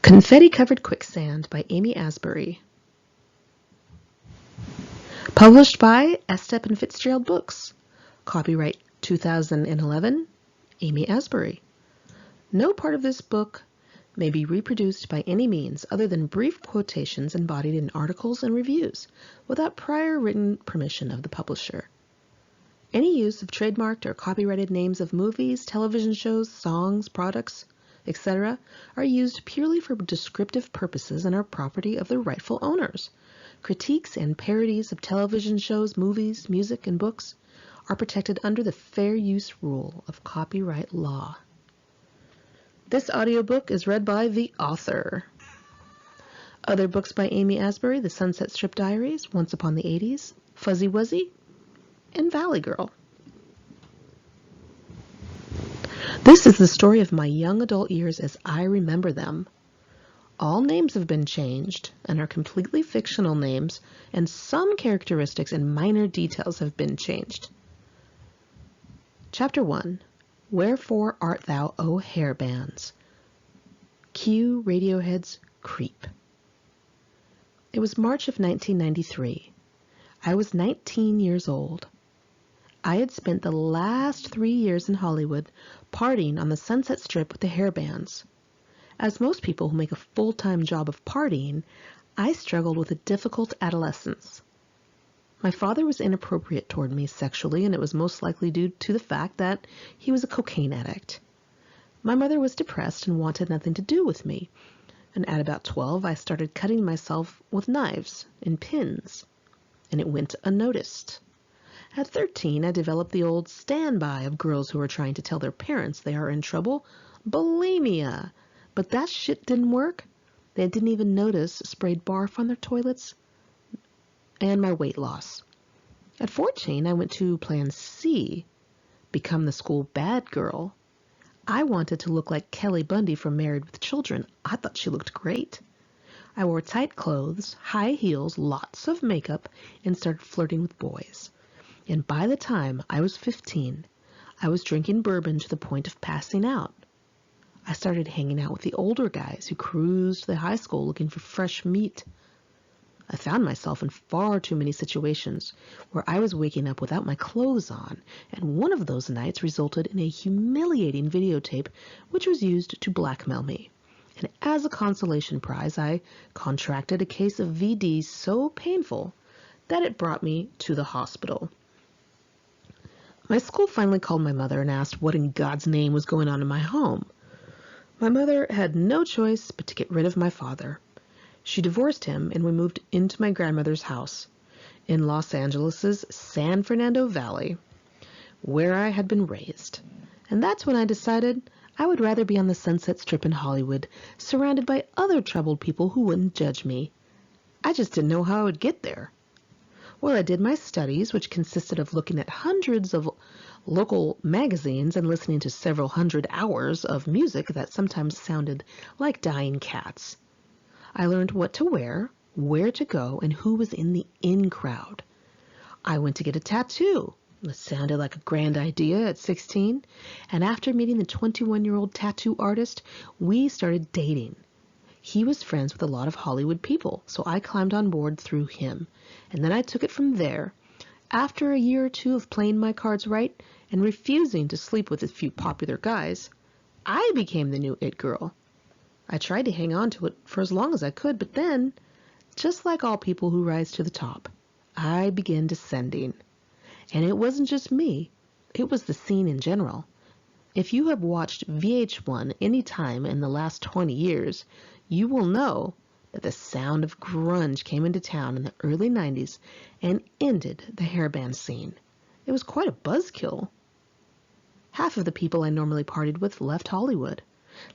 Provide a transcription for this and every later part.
Confetti Covered Quicksand by Amy Asbury. Published by Aspen Fitzgerald Books. Copyright 2011, Amy Asbury. No part of this book may be reproduced by any means other than brief quotations embodied in articles and reviews without prior written permission of the publisher. Any use of trademarked or copyrighted names of movies, television shows, songs, products, etc. are used purely for descriptive purposes and are property of their rightful owners. Critiques and parodies of television shows, movies, music, and books are protected under the fair use rule of copyright law. This audiobook is read by the author. Other books by Amy Asbury: The Sunset Strip Diaries, Once Upon the 80s, Fuzzy Wuzzy, and Valley Girl. This is the story of my young adult years as I remember them. All names have been changed and are completely fictional names, and some characteristics and minor details have been changed. Chapter 1. Wherefore Art Thou, O Hairbands? Cue Radiohead's Creep. It was March of 1993. I was 19 years old. I had spent the last 3 years in Hollywood partying on the Sunset Strip with the hairbands. As most people who make a full-time job of partying, I struggled with a difficult adolescence. My father was inappropriate toward me sexually, and it was most likely due to the fact that he was a cocaine addict. My mother was depressed and wanted nothing to do with me, and at about 12 I started cutting myself with knives and pins, and it went unnoticed. At 13, I developed the old standby of girls who are trying to tell their parents they are in trouble, bulimia. But that shit didn't work. They didn't even notice sprayed barf on their toilets. And my weight loss. At 14, I went to Plan C, become the school bad girl. I wanted to look like Kelly Bundy from Married with Children. I thought she looked great. I wore tight clothes, high heels, lots of makeup, and started flirting with boys. And by the time I was 15, I was drinking bourbon to the point of passing out. I started hanging out with the older guys who cruised the high school looking for fresh meat. I found myself in far too many situations where I was waking up without my clothes on, and one of those nights resulted in a humiliating videotape which was used to blackmail me. And as a consolation prize, I contracted a case of VD so painful that it brought me to the hospital. My school finally called my mother and asked what in God's name was going on in my home. My mother had no choice but to get rid of my father. She divorced him, and we moved into my grandmother's house in Los Angeles' San Fernando Valley, where I had been raised. And that's when I decided I would rather be on the Sunset Strip in Hollywood, surrounded by other troubled people who wouldn't judge me. I just didn't know how I would get there. Well, I did my studies, which consisted of looking at hundreds of local magazines and listening to several hundred hours of music that sometimes sounded like dying cats. I learned what to wear, where to go, and who was in the in crowd. I went to get a tattoo. It sounded like a grand idea at 16, and after meeting the 21-year-old tattoo artist, we started dating. He was friends with a lot of Hollywood people, so I climbed on board through him, and then I took it from there. After a year or two of playing my cards right and refusing to sleep with a few popular guys, I became the new it girl. I tried to hang on to it for as long as I could, but then, just like all people who rise to the top, I began descending. And it wasn't just me, it was the scene in general. If you have watched VH1 any time in the last 20 years, you will know that the sound of grunge came into town in the early 90s and ended the hairband scene. It was quite a buzzkill. Half of the people I normally partied with left Hollywood.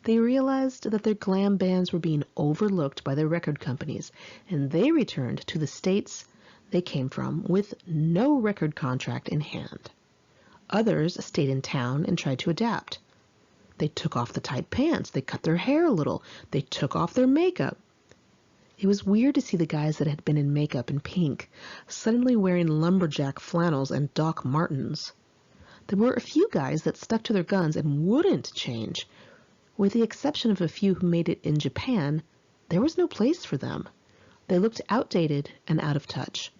They realized that their glam bands were being overlooked by their record companies, and they returned to the states they came from with no record contract in hand. Others stayed in town and tried to adapt. They took off the tight pants, they cut their hair a little, they took off their makeup. It was weird to see the guys that had been in makeup and pink suddenly wearing lumberjack flannels and Doc Martens. There were a few guys that stuck to their guns and wouldn't change, With the exception of a few who made it in Japan, there was no place for them. They looked outdated and out of touch.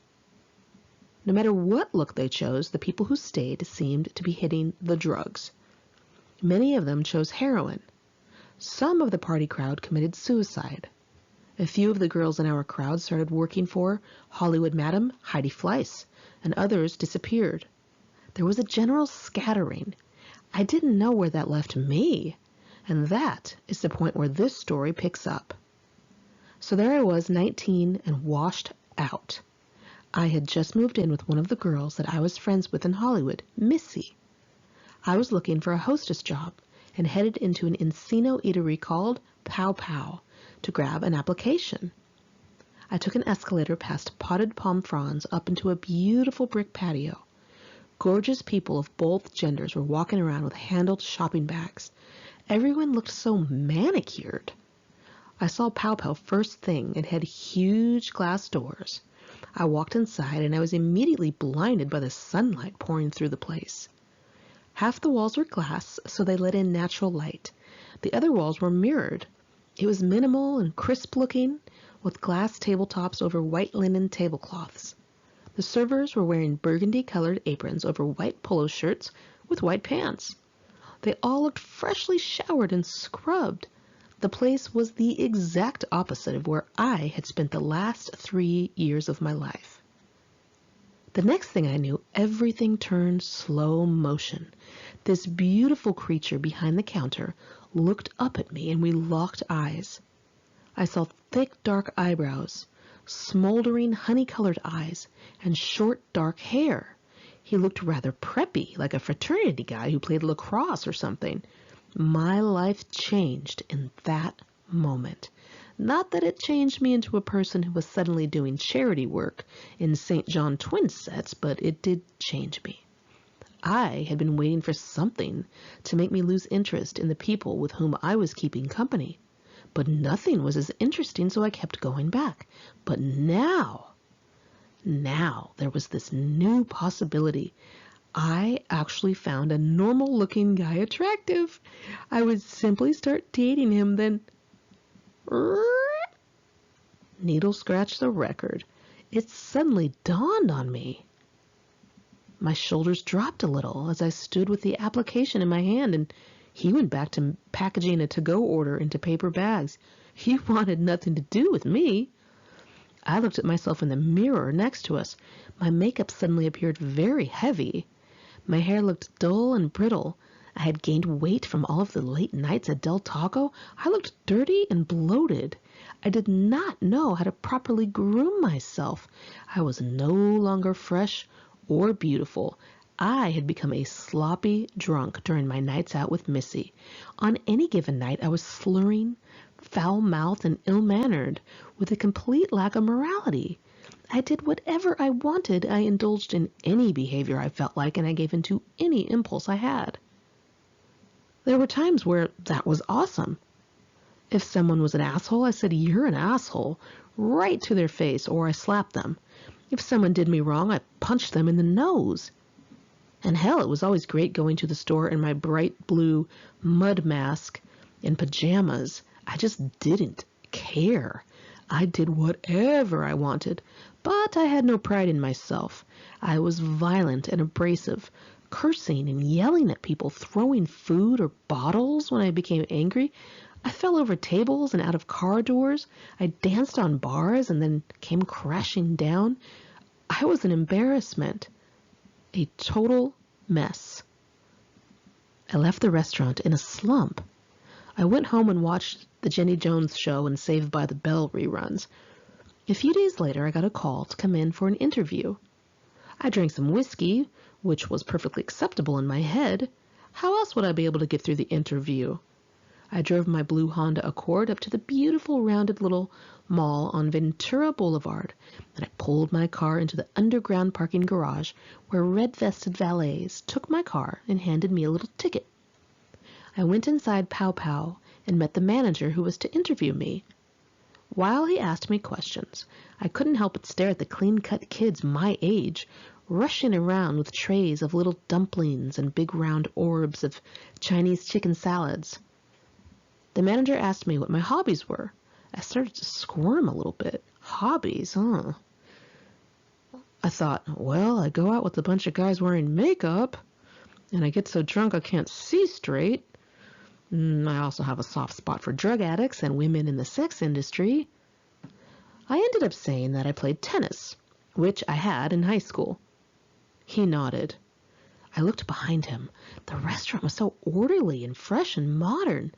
No matter what look they chose, the people who stayed seemed to be hitting the drugs. Many of them chose heroin. Some of the party crowd committed suicide. A few of the girls in our crowd started working for Hollywood Madam Heidi Fleiss, and others disappeared. There was a general scattering. I didn't know where that left me, and that is the point where this story picks up. So there I was, 19 and washed out. I had just moved in with one of the girls that I was friends with in Hollywood, Missy. I was looking for a hostess job and headed into an Encino eatery called Pow Pow to grab an application. I took an escalator past potted palm fronds up into a beautiful brick patio. Gorgeous people of both genders were walking around with handled shopping bags. Everyone looked so manicured. I saw Pow Pow first thing. It had huge glass doors. I walked inside and I was immediately blinded by the sunlight pouring through the place. Half the walls were glass, so they let in natural light. The other walls were mirrored. It was minimal and crisp looking, with glass tabletops over white linen tablecloths. The servers were wearing burgundy-colored aprons over white polo shirts with white pants. They all looked freshly showered and scrubbed. The place was the exact opposite of where I had spent the last 3 years of my life. The next thing I knew, everything turned slow motion. This beautiful creature behind the counter looked up at me and we locked eyes. I saw thick, dark eyebrows, smoldering, honey-colored eyes, and short, dark hair. He looked rather preppy, like a fraternity guy who played lacrosse or something. My life changed in that moment. Not that it changed me into a person who was suddenly doing charity work in St. John twin sets, but it did change me. I had been waiting for something to make me lose interest in the people with whom I was keeping company. But nothing was as interesting, so I kept going back. But now there was this new possibility. I actually found a normal-looking guy attractive. I would simply start dating him, then... Needle scratch the record. It suddenly dawned on me. My shoulders dropped a little as I stood with the application in my hand, and he went back to packaging a to-go order into paper bags. He wanted nothing to do with me. I looked at myself in the mirror next to us. My makeup suddenly appeared very heavy. My hair looked dull and brittle. I had gained weight from all of the late nights at Del Taco. I looked dirty and bloated. I did not know how to properly groom myself. I was no longer fresh or beautiful. I had become a sloppy drunk during my nights out with Missy. On any given night, I was slurring, foul-mouthed, and ill-mannered, with a complete lack of morality. I did whatever I wanted. I indulged in any behavior I felt like, and I gave in to any impulse I had. There were times where that was awesome. If someone was an asshole, I said, "You're an asshole," right to their face, or I slapped them. If someone did me wrong, I punched them in the nose. And hell, it was always great going to the store in my bright blue mud mask and pajamas. I just didn't care. I did whatever I wanted, but I had no pride in myself. I was violent and abrasive, cursing and yelling at people, throwing food or bottles when I became angry. I fell over tables and out of car doors. I danced on bars and then came crashing down. I was an embarrassment, a total mess. I left the restaurant in a slump. I went home and watched the Jenny Jones show and Saved by the Bell reruns. A few days later, I got a call to come in for an interview. I drank some whiskey, which was perfectly acceptable in my head. How else would I be able to get through the interview? I drove my blue Honda Accord up to the beautiful rounded little mall on Ventura Boulevard, and I pulled my car into the underground parking garage where red-vested valets took my car and handed me a little ticket. I went inside Pow Pow and met the manager who was to interview me. While he asked me questions, I couldn't help but stare at the clean-cut kids my age, rushing around with trays of little dumplings and big round orbs of Chinese chicken salads. The manager asked me what my hobbies were. I started to squirm a little bit. Hobbies, huh? I thought, well, I go out with a bunch of guys wearing makeup, and I get so drunk I can't see straight. I also have a soft spot for drug addicts and women in the sex industry. I ended up saying that I played tennis, which I had in high school. He nodded. I looked behind him. The restaurant was so orderly and fresh and modern.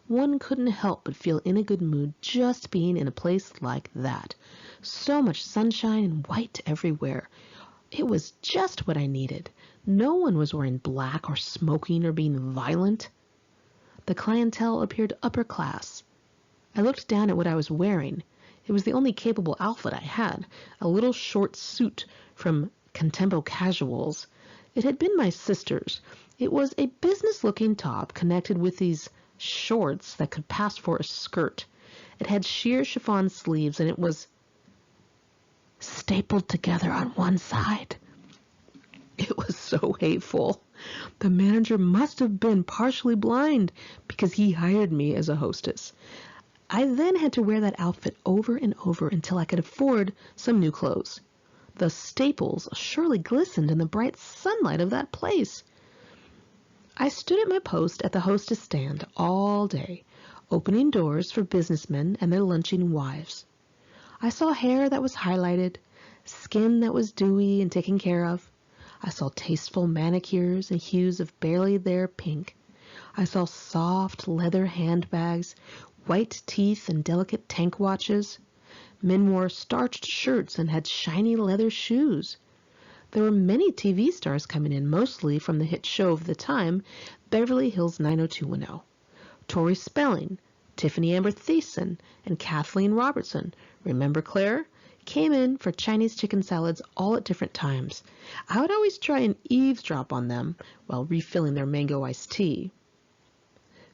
One couldn't help but feel in a good mood just being in a place like that. So much sunshine and white everywhere. It was just what I needed. No one was wearing black or smoking or being violent. The clientele appeared upper class. I looked down at what I was wearing. It was the only capable outfit I had, a little short suit from Contempo Casuals. It had been my sister's. It was a business-looking top connected with these shorts that could pass for a skirt. It had sheer chiffon sleeves, and it was stapled together on one side. It was so hateful. The manager must have been partially blind because he hired me as a hostess. I then had to wear that outfit over and over until I could afford some new clothes. The staples surely glistened in the bright sunlight of that place. I stood at my post at the hostess stand all day, opening doors for businessmen and their lunching wives. I saw hair that was highlighted, skin that was dewy and taken care of. I saw tasteful manicures and hues of barely there pink. I saw soft leather handbags, white teeth and delicate tank watches. Men wore starched shirts and had shiny leather shoes. There were many TV stars coming in, mostly from the hit show of the time, Beverly Hills 90210. Tori Spelling, Tiffany Amber Thiessen, and Kathleen Robertson, remember Claire, came in for Chinese chicken salads all at different times. I would always try and eavesdrop on them while refilling their mango iced tea.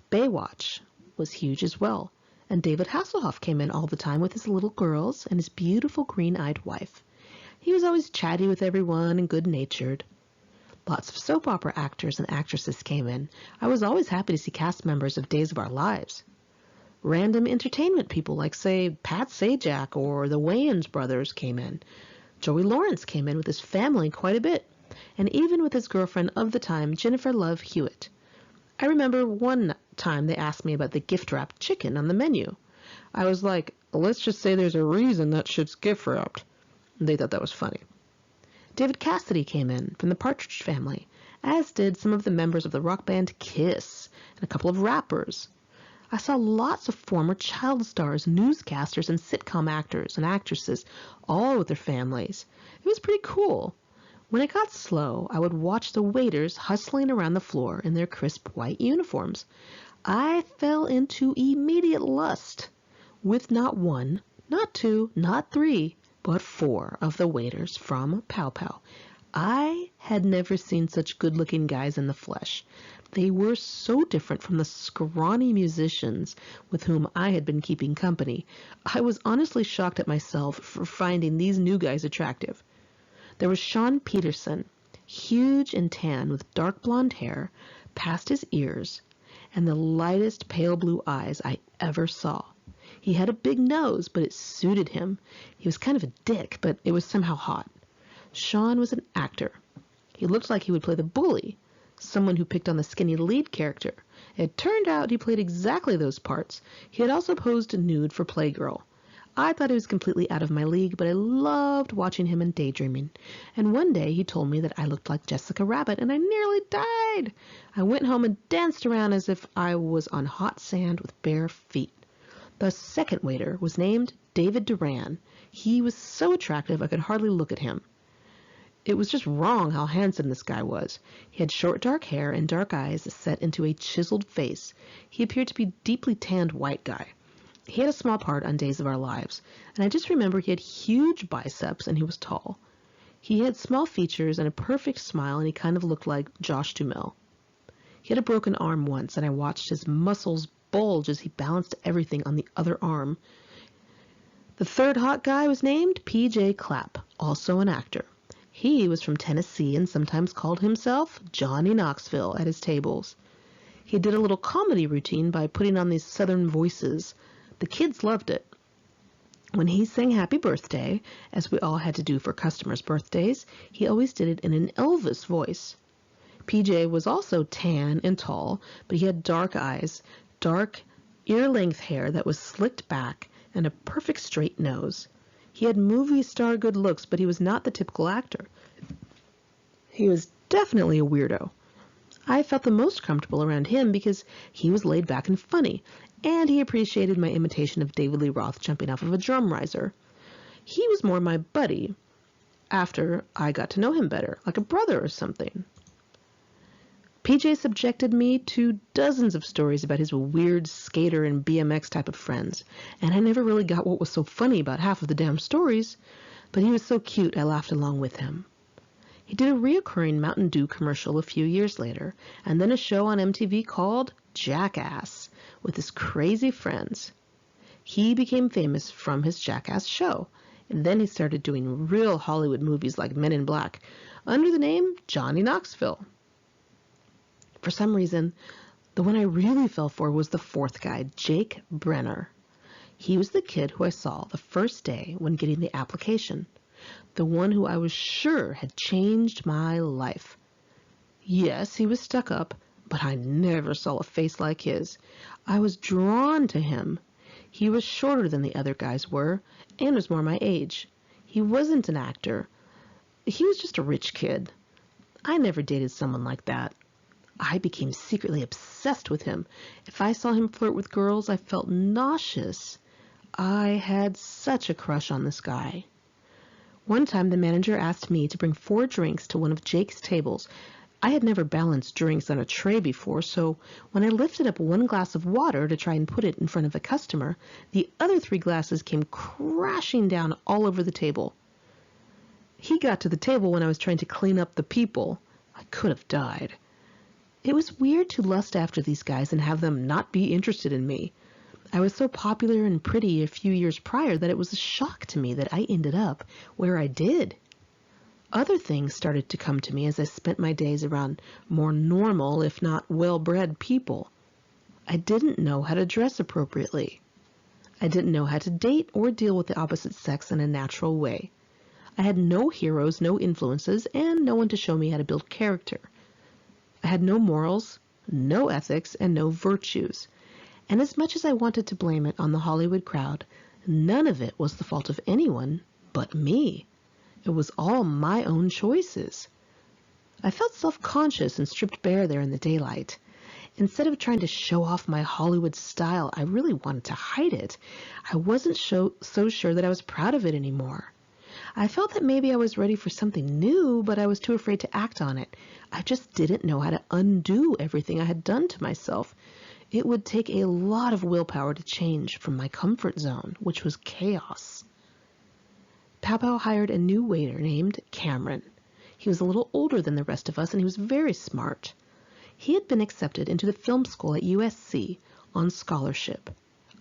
Baywatch was huge as well, and David Hasselhoff came in all the time with his little girls and his beautiful green-eyed wife. He was always chatty with everyone and good-natured. Lots of soap opera actors and actresses came in. I was always happy to see cast members of Days of Our Lives. Random entertainment people like, say, Pat Sajak or the Wayans brothers came in. Joey Lawrence came in with his family quite a bit, and even with his girlfriend of the time, Jennifer Love Hewitt. I remember one time they asked me about the gift-wrapped chicken on the menu. I was like, let's just say there's a reason that shit's gift-wrapped. They thought that was funny. David Cassidy came in from the Partridge Family, as did some of the members of the rock band Kiss and a couple of rappers. I saw lots of former child stars, newscasters, and sitcom actors and actresses, all with their families. It was pretty cool. When it got slow, I would watch the waiters hustling around the floor in their crisp white uniforms. I fell into immediate lust with not one, not two, not three, but 4 of the waiters from Pow Pow. I had never seen such good-looking guys in the flesh. They were so different from the scrawny musicians with whom I had been keeping company. I was honestly shocked at myself for finding these new guys attractive. There was Sean Peterson, huge and tan with dark blonde hair past his ears and the lightest pale blue eyes I ever saw. He had a big nose, but it suited him. He was kind of a dick, but it was somehow hot. Sean was an actor. He looked like he would play the bully, someone who picked on the skinny lead character. It turned out he played exactly those parts. He had also posed nude for Playgirl. I thought he was completely out of my league, but I loved watching him and daydreaming. And one day he told me that I looked like Jessica Rabbit, and I nearly died. I went home and danced around as if I was on hot sand with bare feet. The second waiter was named David Duran. He was so attractive I could hardly look at him. It was just wrong how handsome this guy was. He had short dark hair and dark eyes set into a chiseled face. He appeared to be a deeply tanned white guy. He had a small part on Days of Our Lives, and I just remember he had huge biceps and he was tall. He had small features and a perfect smile, and he kind of looked like Josh Duhamel. He had a broken arm once, and I watched his muscles bulge as he balanced everything on the other arm. The third hot guy was named P.J. Clapp, also an actor. He was from Tennessee and sometimes called himself Johnny Knoxville at his tables. He did a little comedy routine by putting on these southern voices. The kids loved it. When he sang happy birthday, as we all had to do for customers' birthdays, he always did it in an Elvis voice. PJ was also tan and tall, but he had dark eyes, dark ear-length hair that was slicked back, and a perfect straight nose. He had movie star good looks, but he was not the typical actor. He was definitely a weirdo. I felt the most comfortable around him because he was laid back and funny, and he appreciated my imitation of David Lee Roth jumping off of a drum riser. He was more my buddy after I got to know him better, like a brother or something. PJ subjected me to dozens of stories about his weird skater and BMX type of friends, and I never really got what was so funny about half of the damn stories, but he was so cute I laughed along with him. He did a reoccurring Mountain Dew commercial a few years later, and then a show on MTV called Jackass with his crazy friends. He became famous from his Jackass show, and then he started doing real Hollywood movies like Men in Black under the name Johnny Knoxville. For some reason, the one I really fell for was the fourth guy, Jake Brenner. He was the kid who I saw the first day when getting the application, the one who I was sure had changed my life. Yes, he was stuck up, but I never saw a face like his. I was drawn to him. He was shorter than the other guys were, and was more my age. He wasn't an actor. He was just a rich kid. I never dated someone like that. I became secretly obsessed with him. If I saw him flirt with girls, I felt nauseous. I had such a crush on this guy. One time, the manager asked me to bring 4 drinks to one of Jake's tables. I had never balanced drinks on a tray before, so when I lifted up 1 glass of water to try and put it in front of a customer, the other 3 glasses came crashing down all over the table. He got to the table when I was trying to clean up the people. I could have died. It was weird to lust after these guys and have them not be interested in me. I was so popular and pretty a few years prior that it was a shock to me that I ended up where I did. Other things started to come to me as I spent my days around more normal, if not well-bred people. I didn't know how to dress appropriately. I didn't know how to date or deal with the opposite sex in a natural way. I had no heroes, no influences, and no one to show me how to build character. I had no morals, no ethics, and no virtues. And as much as I wanted to blame it on the Hollywood crowd, none of it was the fault of anyone but me. It was all my own choices. I felt self-conscious and stripped bare there in the daylight. Instead of trying to show off my Hollywood style, I really wanted to hide it. I wasn't so sure that I was proud of it anymore. I felt that maybe I was ready for something new, but I was too afraid to act on it. I just didn't know how to undo everything I had done to myself. It would take a lot of willpower to change from my comfort zone, which was chaos. Pow hired a new waiter named Cameron. He was a little older than the rest of us, and he was very smart. He had been accepted into the film school at USC on scholarship.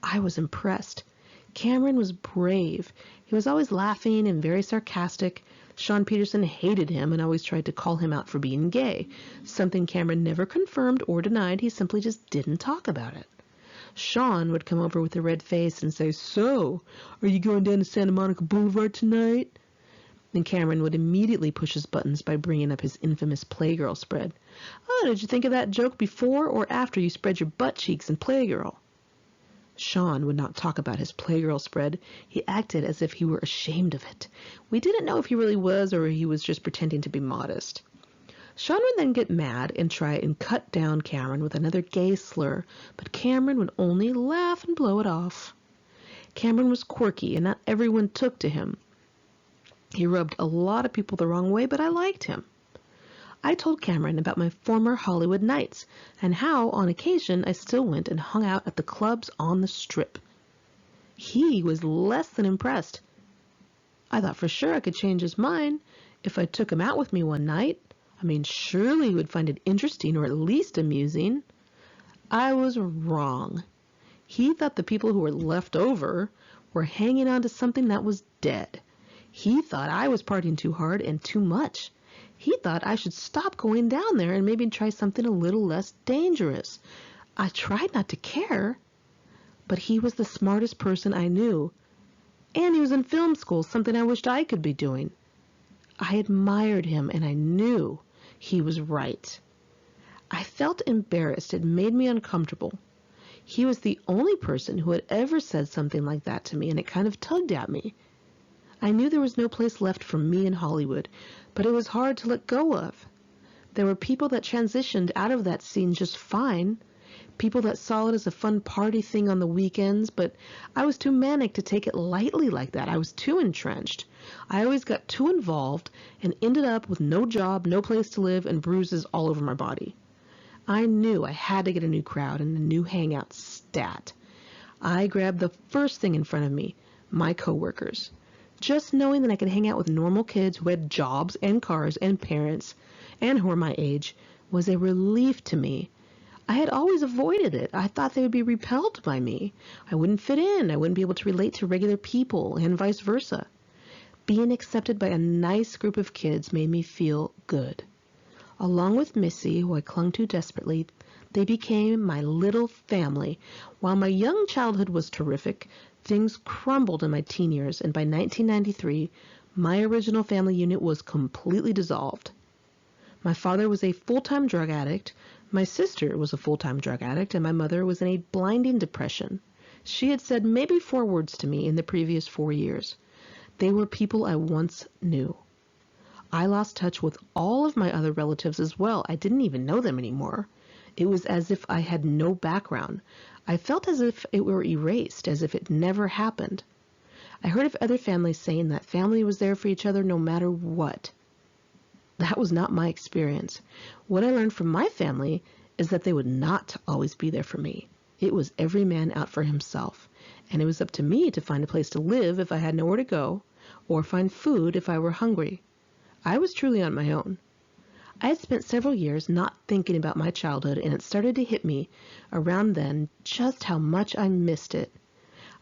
I was impressed. Cameron was brave. He was always laughing and very sarcastic. Sean Peterson hated him and always tried to call him out for being gay, something Cameron never confirmed or denied. He simply just didn't talk about it. Sean would come over with a red face and say, "So, are you going down to Santa Monica Boulevard tonight?" And Cameron would immediately push his buttons by bringing up his infamous Playgirl spread. "Oh, did you think of that joke before or after you spread your butt cheeks in Playgirl?" Sean would not talk about his Playgirl spread. He acted as if he were ashamed of it. We didn't know if he really was or he was just pretending to be modest. Sean would then get mad and try and cut down Cameron with another gay slur, but Cameron would only laugh and blow it off. Cameron was quirky and not everyone took to him. He rubbed a lot of people the wrong way, but I liked him. I told Cameron about my former Hollywood nights and how, on occasion, I still went and hung out at the clubs on the Strip. He was less than impressed. I thought for sure I could change his mind if I took him out with me one night. I mean, surely he would find it interesting or at least amusing. I was wrong. He thought the people who were left over were hanging on to something that was dead. He thought I was partying too hard and too much. He thought I should stop going down there and maybe try something a little less dangerous. I tried not to care, but he was the smartest person I knew. And he was in film school, something I wished I could be doing. I admired him, and I knew he was right. I felt embarrassed. It made me uncomfortable. He was the only person who had ever said something like that to me, and it kind of tugged at me. I knew there was no place left for me in Hollywood, but it was hard to let go of. There were people that transitioned out of that scene just fine, people that saw it as a fun party thing on the weekends, but I was too manic to take it lightly like that. I was too entrenched. I always got too involved and ended up with no job, no place to live, and bruises all over my body. I knew I had to get a new crowd and a new hangout stat. I grabbed the first thing in front of me, my coworkers. Just knowing that I could hang out with normal kids who had jobs and cars and parents and who were my age was a relief to me. I had always avoided it. I thought they would be repelled by me. I wouldn't fit in. I wouldn't be able to relate to regular people and vice versa. Being accepted by a nice group of kids made me feel good. Along with Missy, who I clung to desperately, they became my little family. While my young childhood was terrific, things crumbled in my teen years, and by 1993, my original family unit was completely dissolved. My father was a full-time drug addict, my sister was a full-time drug addict, and my mother was in a blinding depression. She had said maybe 4 words to me in the previous 4 years. They were people I once knew. I lost touch with all of my other relatives as well. I didn't even know them anymore. It was as if I had no background. I felt as if it were erased, as if it never happened. I heard of other families saying that family was there for each other no matter what. That was not my experience. What I learned from my family is that they would not always be there for me. It was every man out for himself, and it was up to me to find a place to live if I had nowhere to go, or find food if I were hungry. I was truly on my own. I had spent several years not thinking about my childhood, and it started to hit me around then just how much I missed it.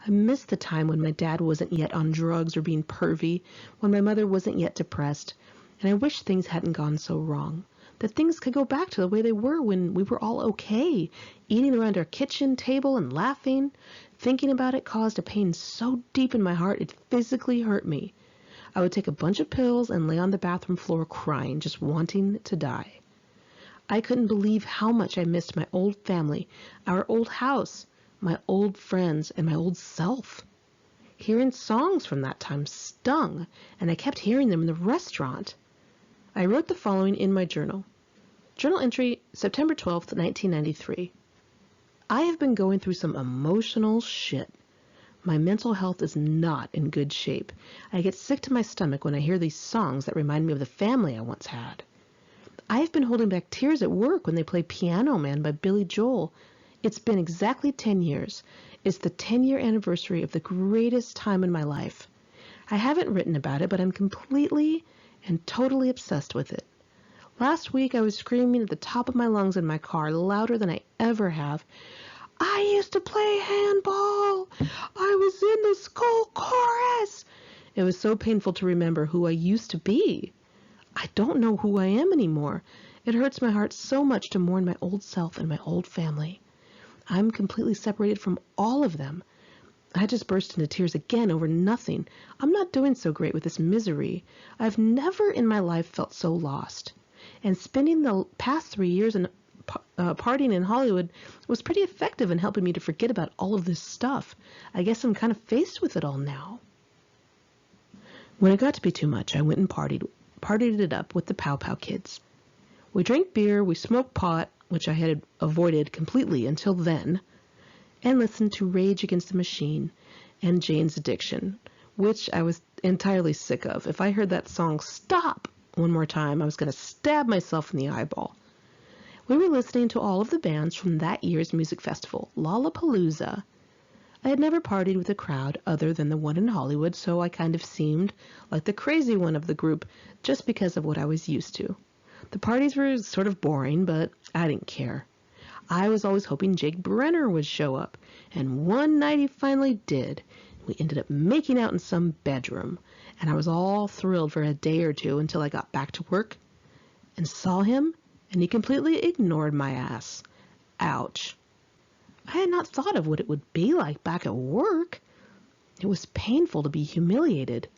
I missed the time when my dad wasn't yet on drugs or being pervy, when my mother wasn't yet depressed, and I wish things hadn't gone so wrong, that things could go back to the way they were when we were all okay, eating around our kitchen table and laughing. Thinking about it caused a pain so deep in my heart it physically hurt me. I would take a bunch of pills and lay on the bathroom floor crying, just wanting to die. I couldn't believe how much I missed my old family, our old house, my old friends, and my old self. Hearing songs from that time stung, and I kept hearing them in the restaurant. I wrote the following in my journal. Journal entry, September 12th, 1993. I have been going through some emotional shit. My mental health is not in good shape. I get sick to my stomach when I hear these songs that remind me of the family I once had. I have been holding back tears at work when they play Piano Man by Billy Joel. It's been exactly 10 years. It's the 10-year anniversary of the greatest time in my life. I haven't written about it, but I'm completely and totally obsessed with it. Last week I was screaming at the top of my lungs in my car, louder than I ever have. I used to play handball. I was in the school chorus. It was so painful to remember who I used to be. I don't know who I am anymore. It hurts my heart so much to mourn my old self and my old family. I'm completely separated from all of them. I just burst into tears again over nothing. I'm not doing so great with this misery. I've never in my life felt so lost. And spending the past 3 years in partying in Hollywood was pretty effective in helping me to forget about all of this stuff. I guess I'm kind of faced with it all now. When it got to be too much, I went and partied it up with the Pow Pow kids. We drank beer, we smoked pot, which I had avoided completely until then, and listened to Rage Against the Machine and Jane's Addiction, which I was entirely sick of. If I heard that song stop one more time, I was going to stab myself in the eyeball. We were listening to all of the bands from that year's music festival, Lollapalooza. I had never partied with a crowd other than the one in Hollywood, so I kind of seemed like the crazy one of the group just because of what I was used to. The parties were sort of boring, but I didn't care. I was always hoping Jake Brenner would show up, and one night he finally did. We ended up making out in some bedroom, and I was all thrilled for a day or two until I got back to work. and saw him, and he completely ignored my ass. Ouch. I had not thought of what it would be like back at work. It was painful to be humiliated,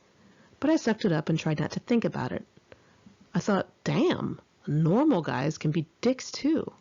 but I sucked it up and tried not to think about it. I thought, damn, normal guys can be dicks too.